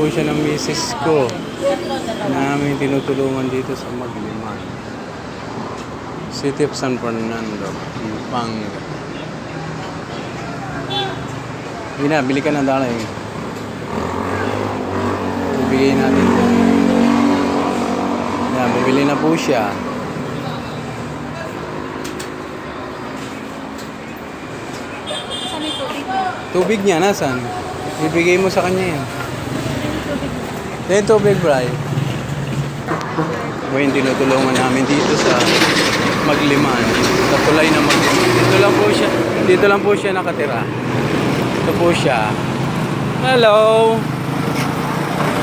po siya ng misis ko. Namin tinutulungan dito sa Magliman. City of San Fernando, Pampanga. Hindi na, bili ka na dalay. Bibigay natin po. Yan, bumili na po siya. Saan may tubig mo? Tubig niya, nasan? Bibigay mo sa kanya yan. Yan tubig, Bray. Ngayon, tinutulungan namin dito sa Magliman. Sa tulay na Magliman. Dito lang po siya nakatira. Ito po siya. Hello!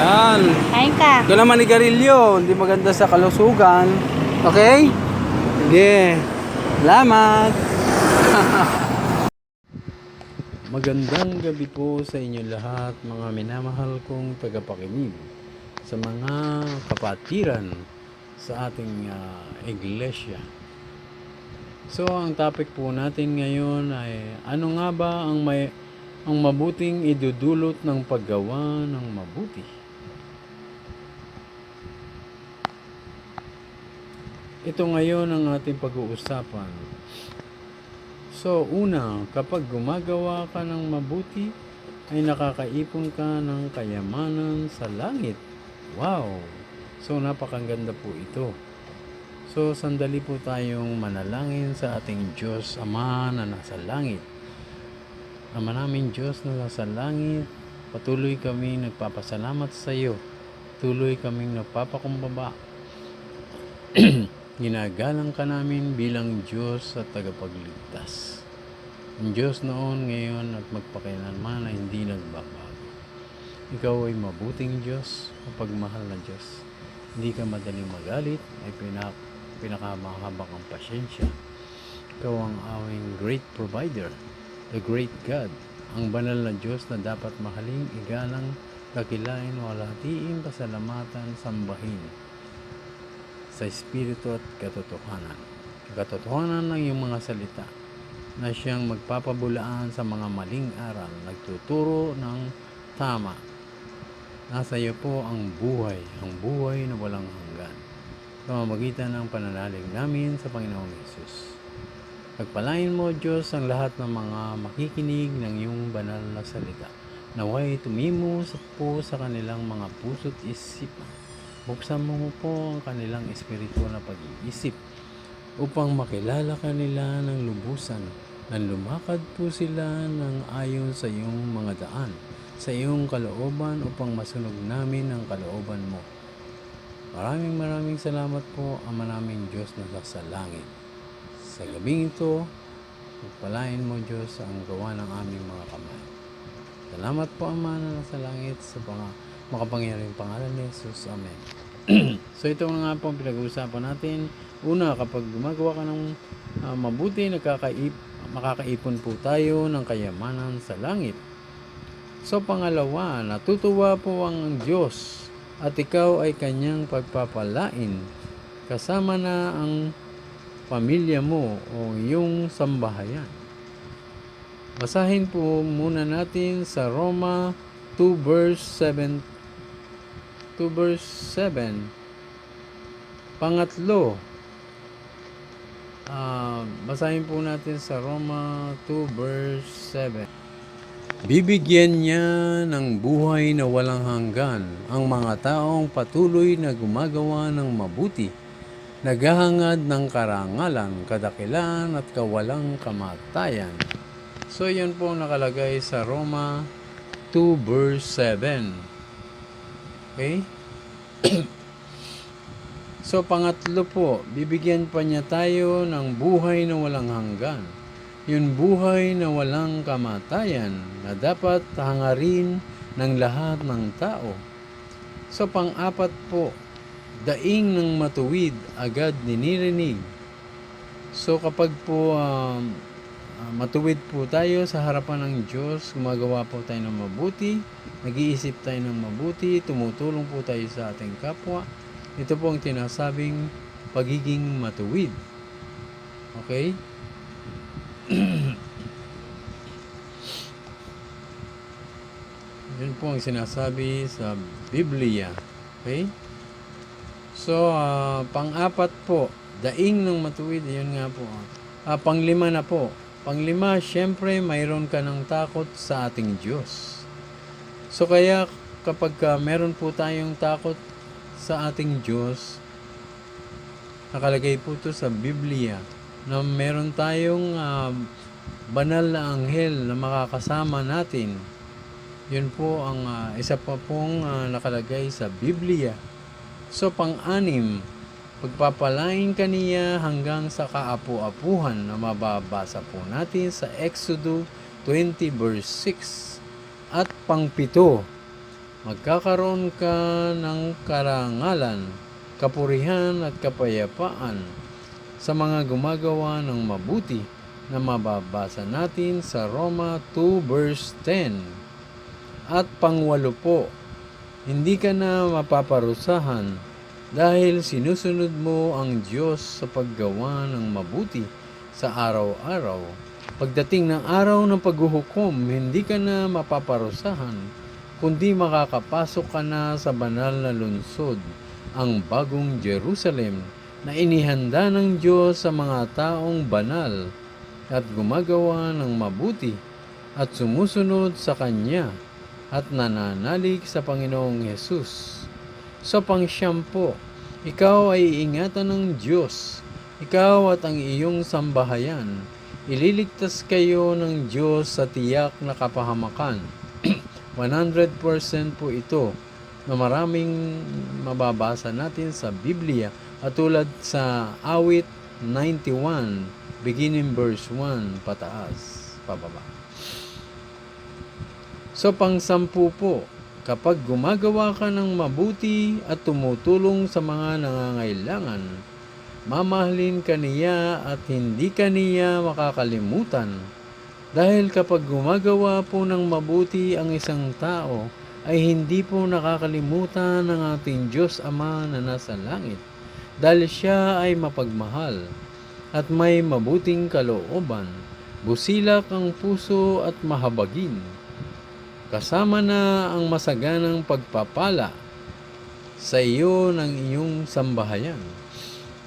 Yan. Kain ka. Ito naman ni Garillo. Hindi maganda sa kalusugan. Okay? Sige. Salamat! Magandang gabi po sa inyo lahat, mga minamahal kong tagapakinig sa mga kapatiran sa ating iglesia. So, ang topic po natin ngayon ay ano nga ba ang mabuting idudulot ng paggawa ng mabuti? Ito ngayon ang ating pag-uusapan. So, una, kapag gumagawa ka ng mabuti, ay nakakaipon ka ng kayamanan sa langit. Wow! So, napakaganda po ito. So, sandali po tayong manalangin sa ating Diyos Ama na nasa langit. Ama namin Diyos na nasa langit, patuloy kami nagpapasalamat sa iyo. Tuloy kaming nagpapakumbaba. Ginagalang ka namin bilang Diyos at tagapagligtas. Ang Diyos noon, ngayon at magpakailanman na hindi nagbabago. Ikaw ay mabuting Diyos, mapagmahal na Diyos. Hindi ka madaling magalit, ay pinakamahabang ang pasyensya. Ikaw ang aming great provider, the great God, ang banal na Diyos na dapat mahaling, igalang, dakilain, walhatiin, pasalamatan, sambahin sa Espiritu at katotohanan. Katotohanan ng iyong mga salita na siyang magpapabulaan sa mga maling aral, nagtuturo ng tama. Nasa iyo po ang buhay na walang hanggan. Sa pamamagitan ng pananalig namin sa Panginoong Hesus. Pagpalain mo, Diyos, ang lahat ng mga makikinig ng iyong banal na salita. Naway tumimo po sa kanilang mga puso't isipan. Buksan mo po ang kanilang espiritual na pag-iisip upang makilala kanila ng lubusan na lumakad po sila ng ayon sa iyong mga daan, sa iyong kalooban upang masunog namin ang kalooban mo. Maraming salamat po, Ama naming Diyos na nasa langit. Sa gabing ito, pagpalain mo, Diyos, ang gawa ng aming mga kamay. Salamat po, Ama na nasa langit, sa makapangyarihang pangalan ni Jesus. Amen. So ito na nga po ang pinag-uusapan natin. Una, kapag gumagawa ka ng mabuti, makakaipon po tayo ng kayamanan sa langit. So pangalawa, natutuwa po ang Diyos at ikaw ay kanyang pagpapalain kasama na ang pamilya mo o iyong sambahayan. Basahin po muna natin sa Roma 2 verse 7. Pangatlo, basahin po natin sa Roma 2 verse 7. Bibigyan niya ng buhay na walang hanggan ang mga taong patuloy na gumagawa ng mabuti, naghahangad ng karangalan, kadakilan at kawalang kamatayan. So yun po nakalagay sa Roma 2 verse 7. Okay? So, pangatlo po, bibigyan pa niya tayo ng buhay na walang hanggan. Yung buhay na walang kamatayan na dapat hangarin ng lahat ng tao. So, pang-apat po, daing ng matuwid agad ninirinig. So, kapag po matuwid po tayo sa harapan ng Diyos, gumagawa po tayo ng mabuti, nag-iisip tayo ng mabuti, tumutulong po tayo sa ating kapwa. Ito po ang tinasabing pagiging matuwid. Okay? Yun Yun po ang sinasabi sa Biblia. Okay? So, pang-apat po, daing ng matuwid, yun nga po. Pang-lima na po. Pang-lima, syempre, mayroon ka ng takot sa ating Diyos. So, kaya kapag meron po tayong takot sa ating Diyos, nakalagay po ito sa Biblia, na meron tayong banal na anghel na makakasama natin. Yun po ang isa pa pong nakalagay sa Biblia. So, pang-anim, pagpapalain ka niya hanggang sa kaapu-apuhan na mababasa po natin sa Exodus 20 verse 6. At pang-pito, magkakaroon ka ng karangalan, kapurihan at kapayapaan sa mga gumagawa ng mabuti na mababasa natin sa Roma 2 verse 10. At pang-walo po, hindi ka na mapaparusahan dahil sinusunod mo ang Diyos sa paggawa ng mabuti sa araw-araw. Pagdating ng araw ng paghuhukom, hindi ka na mapaparusahan, kundi makakapasok ka na sa banal na lungsod, ang bagong Jerusalem, na inihanda ng Diyos sa mga taong banal at gumagawa ng mabuti at sumusunod sa Kanya at nananalig sa Panginoong Hesus. So pang-siyam po, ikaw ay iingatan ng Diyos, ikaw at ang iyong sambahayan. Ililigtas kayo ng Diyos sa tiyak na kapahamakan. 100% po ito na maraming mababasa natin sa Biblia at tulad sa Awit 91, beginning verse 1, pataas, pababa. So, pang-sampu po, kapag gumagawa ka ng mabuti at tumutulong sa mga nangangailangan, mamahalin ka niya at hindi ka niya makakalimutan. Dahil kapag gumagawa po ng mabuti ang isang tao, ay hindi po nakakalimutan ng ating Diyos Ama na nasa langit. Dahil siya ay mapagmahal at may mabuting kalooban, busilak ang puso at mahabagin. Kasama na ang masaganang pagpapala sa iyo ng iyong sambahayan.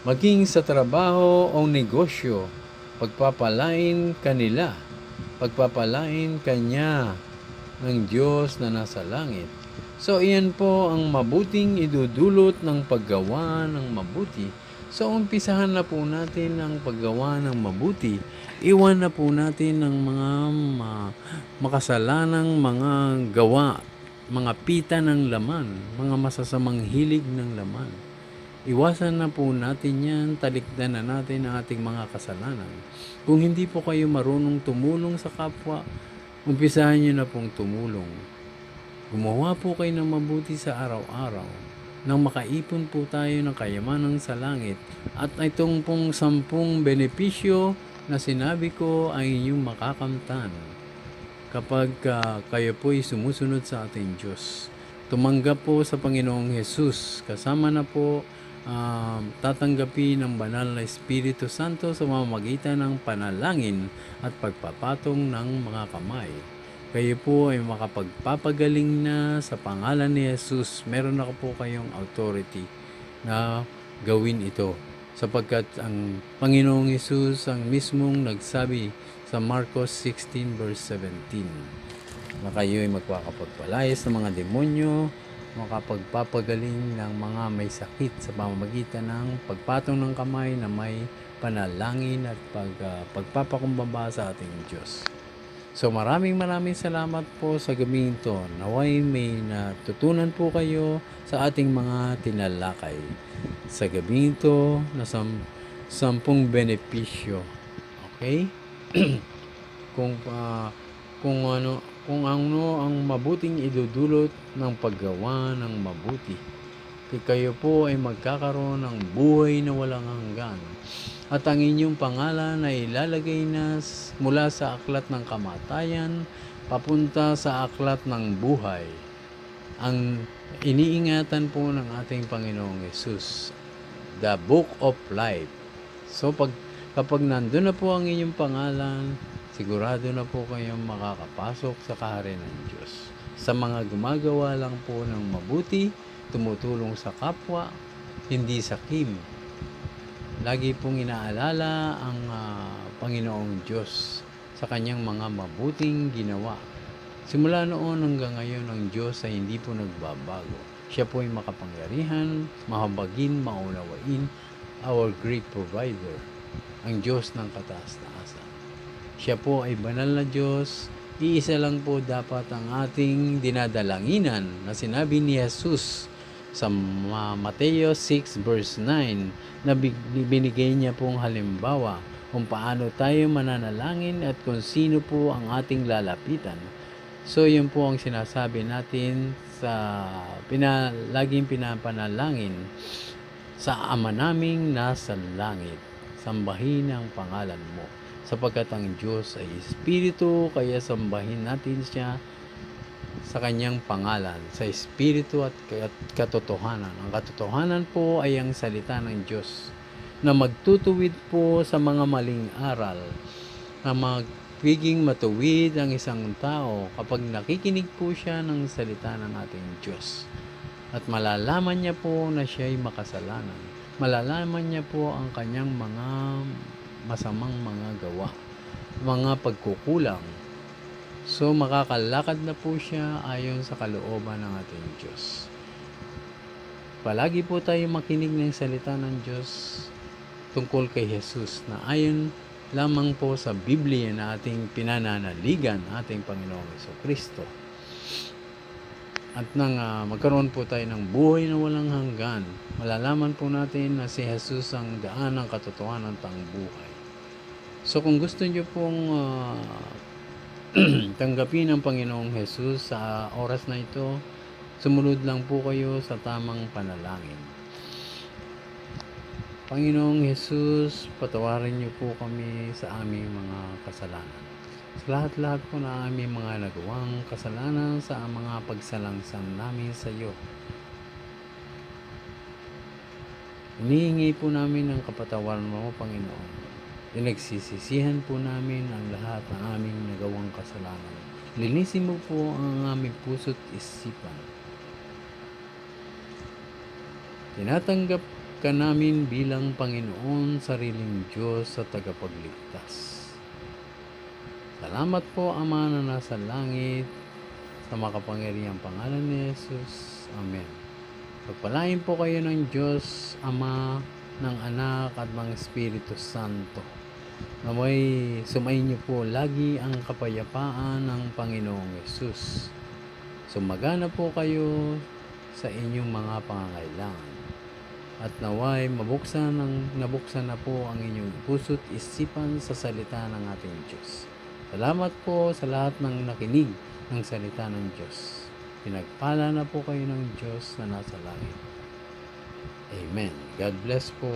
Maging sa trabaho o negosyo, pagpapalain kanila, pagpapalain kanya ng Diyos na nasa langit. So, iyan po ang mabuting idudulot ng paggawa ng mabuti. So, umpisahan na po natin ang paggawa ng mabuti. Iwan na po natin ang mga makasalanang mga gawa, mga pita ng laman, mga masasamang hilig ng laman. Iwasan na po natin yan, talikdan na natin ang ating mga kasalanan. Kung hindi po kayo marunong tumulong sa kapwa, umpisahan nyo na pong tumulong. Gumawa po kayo ng mabuti sa araw-araw nang makaipon po tayo ng kayamanan sa langit. At itong pong 10 benepisyo na sinabi ko ay inyong makakamtan kapag kayo po ay sumusunod sa ating Diyos. Tumanggap po sa Panginoong Hesus. Kasama na po tatanggapin ng banal na Espiritu Santo sa mamamagitan ng panalangin at pagpapatong ng mga kamay. Kayo po ay makapagpapagaling na sa pangalan ni Jesus. Meron na po kayong authority na gawin ito. Sapagkat ang Panginoong Jesus ang mismong nagsabi sa Marcos 16 verse 17 na kayo ay magpapagpalayas ng mga demonyo, makapagpapagaling ng mga may sakit sa pamamagitan ng pagpatong ng kamay na may panalangin at pagpapakumbaba sa ating Diyos. So maraming salamat po sa gabing ito. Naway may natutunan po kayo sa ating mga tinalakay. Sa gabing ito na 10 benepisyo. Okay? kung ano ang mabuting idudulot ng paggawa ng mabuti. Kayo po ay magkakaroon ng buhay na walang hanggan. At ang inyong pangalan ay ilalagay na mula sa aklat ng kamatayan papunta sa aklat ng buhay. Ang iniingatan po ng ating Panginoong Hesus, the Book of Life. So kapag nandun na po ang inyong pangalan, sigurado na po kayong makakapasok sa kaharian ng Diyos. sa mga gumagawa lang po ng mabuti, tumutulong sa kapwa, hindi sa kim. Lagi pong inaalala ang Panginoong Diyos sa kanyang mga mabuting ginawa. Simula noon hanggang ngayon, ang Diyos ay hindi po nagbabago. Siya po ay makapangyarihan, mahabagin, maunawain, our great provider, ang Diyos ng kataas-taasan. Siya po ay banal na Diyos. Iisa lang po dapat ang ating dinadalanginan na sinabi ni Jesus sa Mateo 6 verse 9 na binigay niya pong halimbawa kung paano tayo mananalangin at kung sino po ang ating lalapitan. So yun po ang sinasabi natin sa laging pinapanalangin sa Ama naming nasa langit. Sambahin ang pangalan mo. Sapagkat ang Diyos ay Espiritu, kaya sambahin natin siya sa kanyang pangalan, sa Espiritu at katotohanan. Ang katotohanan po ay ang salita ng Diyos na magtutuwid po sa mga maling aral, na magiging matuwid ang isang tao kapag nakikinig po siya ng salita ng ating Diyos. At malalaman niya po na siya ay makasalanan. Malalaman niya po ang kanyang mga masamang mga gawa, mga pagkukulang. So makakalakad na po siya ayon sa kalooban ng ating Diyos. Palagi po tayo makinig ng salita ng Diyos tungkol kay Jesus na ayon lamang po sa Biblia na ating pinananaligan, ating Panginoong Jesucristo. At nang magkaroon po tayo ng buhay na walang hanggan, malalaman po natin na si Jesus ang daan ng katotohanan at ang buhay. So kung gusto niyo pong tanggapin ang Panginoong Jesus sa oras na ito, sumunod lang po kayo sa tamang panalangin. Panginoong Jesus, patawarin niyo po kami sa aming mga kasalanan. Sa lahat-lahat po na aming mga nagawang kasalanan sa mga pagsalangsan namin sa iyo. Hinihingi po namin ang kapatawaran mo, Panginoon. Pinagsisisihan po namin ang lahat ng aming nagawang kasalanan. Linisin mo po ang aming puso't isipan. Tinatanggap ka namin bilang Panginoon, sariling Diyos sa tagapagligtas. Salamat po, Ama na nasa langit, sa makapangyarihang pangalan ni Jesus. Amen. Pagpalain po kayo ng Diyos, Ama, ng Anak at ng Espiritu Santo. Naway sumayin niyo po lagi ang kapayapaan ng Panginoong Yesus. Sumagana po kayo sa inyong mga pangangailangan. At naway nabuksan na po ang inyong puso't isipan sa salita ng ating Diyos. Salamat po sa lahat ng nakinig ng salita ng Diyos. Pinagpala na po kayo ng Diyos na nasa langit. Amen. God bless po.